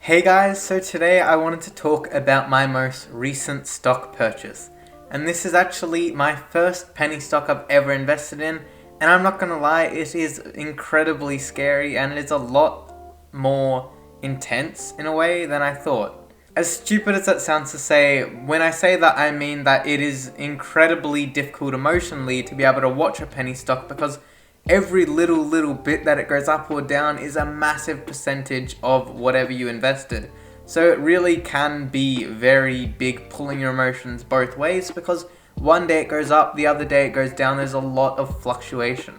Hey guys, so today I wanted to talk about my most recent stock purchase. And this is actually my first penny stock I've ever invested in, and I'm not gonna lie, it is incredibly scary and it's a lot more intense in a way than I thought. As stupid as that sounds to say, when I say that I mean that it is incredibly difficult emotionally to be able to watch a penny stock because every little bit that it goes up or down is a massive percentage of whatever you invested. So it really can be very big, pulling your emotions both ways, because one day it goes up, the other day it goes down. There's a lot of fluctuation.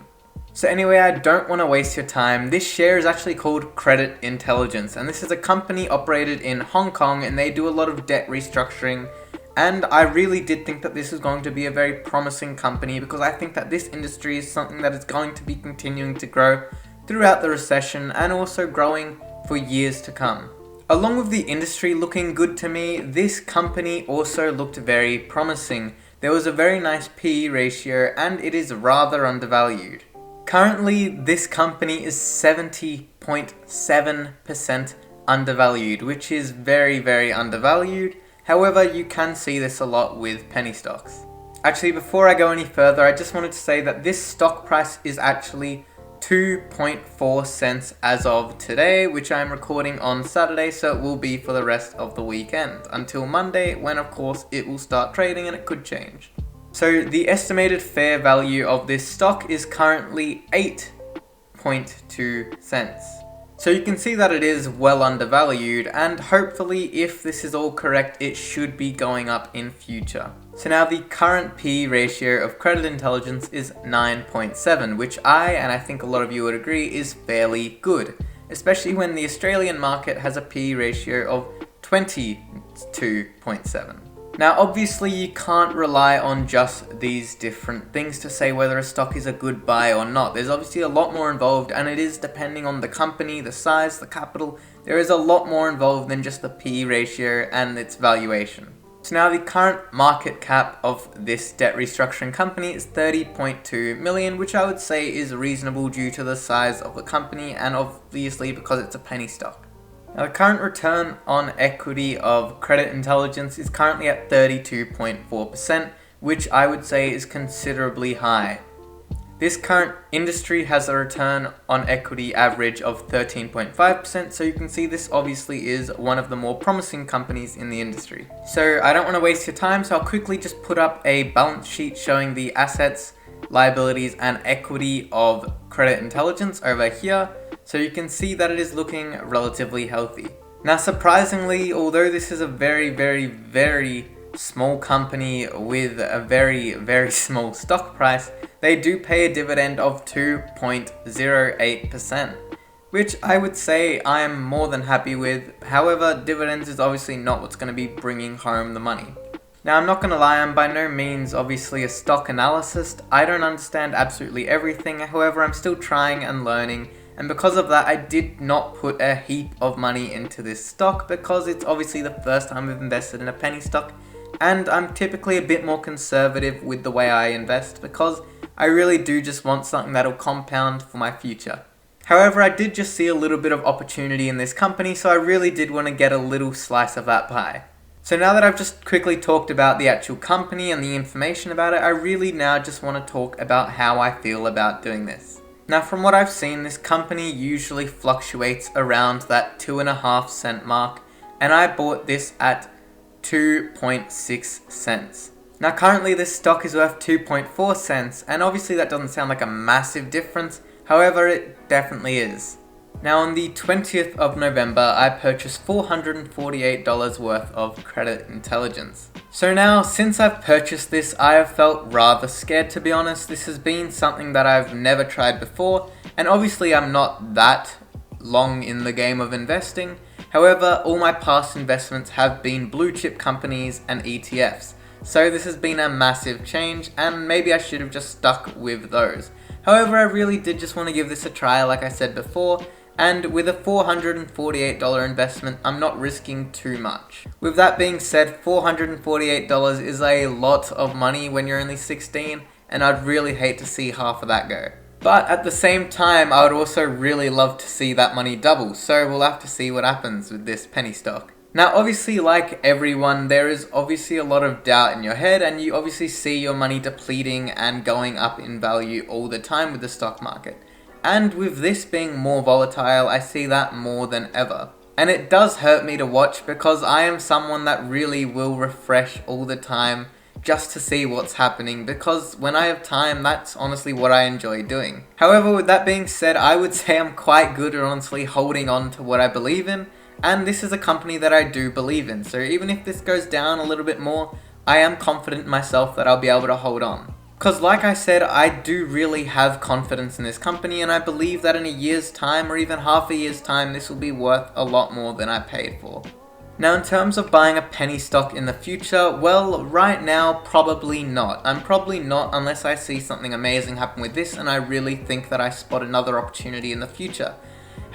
So anyway, I don't want to waste your time. This share is actually called Credit Intelligence, and this is a company operated in Hong Kong, and they do a lot of debt restructuring. And I really did think that this was going to be a very promising company, because I think that this industry is something that is going to be continuing to grow throughout the recession and also growing for years to come. Along with the industry looking good to me, this company also looked very promising. There was a very nice PE ratio and it is rather undervalued. Currently, this company is 70.7% undervalued, which is very undervalued. However, you can see this a lot with penny stocks. Actually, before I go any further, I just wanted to say that this stock price is actually 2.4 cents as of today, which I'm recording on Saturday, so it will be for the rest of the weekend, until Monday, when of course it will start trading and it could change. So the estimated fair value of this stock is currently 8.2 cents. So you can see that it is well undervalued, and hopefully if this is all correct, it should be going up in future. So now the current PE ratio of Credit Intelligence is 9.7, which and I think a lot of you would agree, is fairly good, especially when the Australian market has a PE ratio of 22.7. Now obviously you can't rely on just these different things to say whether a stock is a good buy or not. There's obviously a lot more involved, and it is depending on the company, the size, the capital. There is a lot more involved than just the PE ratio and its valuation. So now the current market cap of this debt restructuring company is 30.2 million, which I would say is reasonable due to the size of the company and obviously because it's a penny stock. Now, the current return on equity of Credit Intelligence is currently at 32.4%, which I would say is considerably high. This current industry has a return on equity average of 13.5%, so you can see this obviously is one of the more promising companies in the industry. So I don't want to waste your time, so I'll quickly just put up a balance sheet showing the assets, liabilities, and equity of Credit Intelligence over here. So you can see that it is looking relatively healthy. Now surprisingly, although this is a very small company with a very small stock price, they do pay a dividend of 2.08%, which I would say I am more than happy with. However, dividends is obviously not what's going to be bringing home the money. Now I'm not going to lie, I'm by no means obviously a stock analyst. I don't understand absolutely everything, however I'm still trying and learning. And because of that, I did not put a heap of money into this stock because it's obviously the first time I've invested in a penny stock, and I'm typically a bit more conservative with the way I invest because I really do just want something that'll compound for my future. However, I did just see a little bit of opportunity in this company, so I really did want to get a little slice of that pie. So now that I've just quickly talked about the actual company and the information about it, I really now just want to talk about how I feel about doing this. Now from what I've seen, this company usually fluctuates around that 2.5 cent mark, and I bought this at 2.6 cents. Now currently this stock is worth 2.4 cents, and obviously that doesn't sound like a massive difference, however it definitely is. Now on the 20th of November, I purchased $448 worth of Credit Intelligence. So now, since I've purchased this, I have felt rather scared, to be honest. This has been something that I've never tried before, and obviously I'm not that long in the game of investing. However, all my past investments have been blue chip companies and ETFs. So this has been a massive change, and maybe I should have just stuck with those. However, I really did just want to give this a try, like I said before. And with a $448 investment, I'm not risking too much. With that being said, $448 is a lot of money when you're only 16, and I'd really hate to see half of that go. But at the same time, I would also really love to see that money double, so we'll have to see what happens with this penny stock. Now obviously, like everyone, there is obviously a lot of doubt in your head, and you obviously see your money depleting and going up in value all the time with the stock market. And with this being more volatile, I see that more than ever. And it does hurt me to watch because I am someone that really will refresh all the time just to see what's happening, because when I have time, that's honestly what I enjoy doing. However, with that being said, I would say I'm quite good at honestly holding on to what I believe in, and this is a company that I do believe in, so even if this goes down a little bit more, I am confident in myself that I'll be able to hold on. Because like I said, I do really have confidence in this company, and I believe that in a year's time or even half a year's time, this will be worth a lot more than I paid for. Now in terms of buying a penny stock in the future, well, right now, probably not. I'm probably not unless I see something amazing happen with this and I really think that I spot another opportunity in the future.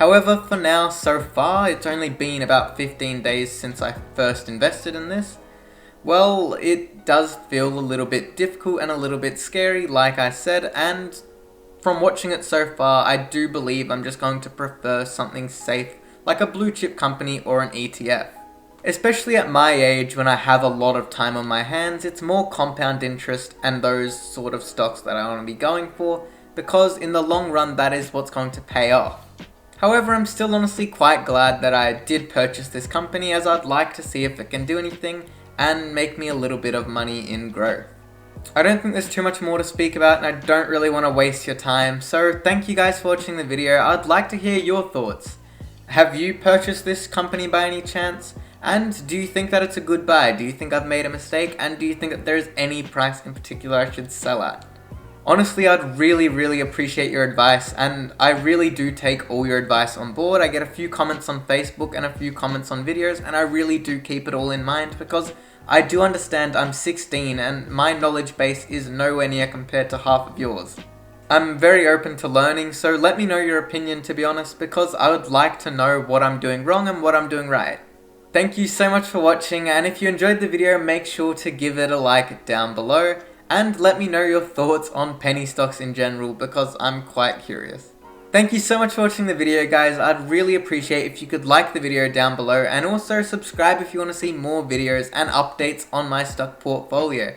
However, for now, so far, it's only been about 15 days since I first invested in this. Well, it does feel a little bit difficult and a little bit scary, like I said, and from watching it so far, I do believe I'm just going to prefer something safe, like a blue chip company or an ETF. Especially at my age, when I have a lot of time on my hands, it's more compound interest and those sort of stocks that I want to be going for, because in the long run, that is what's going to pay off. However, I'm still honestly quite glad that I did purchase this company, as I'd like to see if it can do anything and make me a little bit of money in growth. I don't think there's too much more to speak about, and I don't really want to waste your time, so thank you guys for watching the video. I'd like to hear your thoughts. Have you purchased this company by any chance? And do you think that it's a good buy? Do you think I've made a mistake? And do you think that there's any price in particular I should sell at? Honestly, I'd really appreciate your advice, and I really do take all your advice on board. I get a few comments on Facebook and a few comments on videos, and I really do keep it all in mind because I do understand I'm 16 and my knowledge base is nowhere near compared to half of yours. I'm very open to learning, so let me know your opinion, to be honest, because I would like to know what I'm doing wrong and what I'm doing right. Thank you so much for watching, and if you enjoyed the video, make sure to give it a like down below, and let me know your thoughts on penny stocks in general, because I'm quite curious. Thank you so much for watching the video, guys. I'd really appreciate if you could like the video down below, and also subscribe if you want to see more videos and updates on my stock portfolio.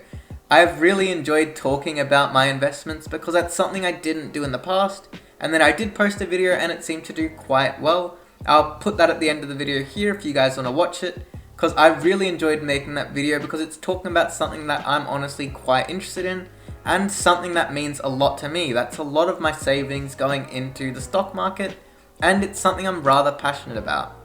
I've really enjoyed talking about my investments because that's something I didn't do in the past, and then I did post a video and it seemed to do quite well. I'll put that at the end of the video here if you guys want to watch it, because I really enjoyed making that video because it's talking about something that I'm honestly quite interested in and something that means a lot to me. That's a lot of my savings going into the stock market, and it's something I'm rather passionate about.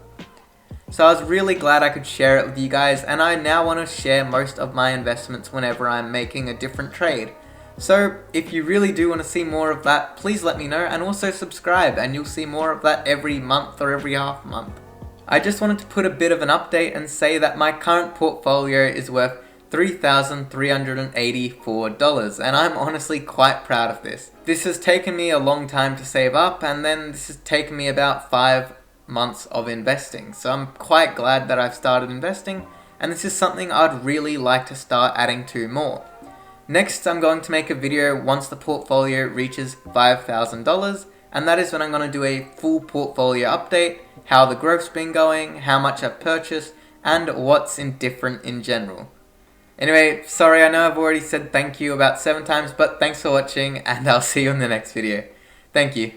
So I was really glad I could share it with you guys, and I now want to share most of my investments whenever I'm making a different trade. So if you really do want to see more of that, please let me know, and also subscribe, and you'll see more of that every month or every half month. I just wanted to put a bit of an update and say that my current portfolio is worth $3,384, and I'm honestly quite proud of this. This has taken me a long time to save up, and then this has taken me about 5 months of investing. So I'm quite glad that I've started investing, and this is something I'd really like to start adding to more. Next, I'm going to make a video once the portfolio reaches $5,000, and that is when I'm going to do a full portfolio update, how the growth's been going, how much I've purchased, and what's different in general. Anyway, sorry, I know I've already said thank you about 7 times, but thanks for watching, and I'll see you in the next video. Thank you.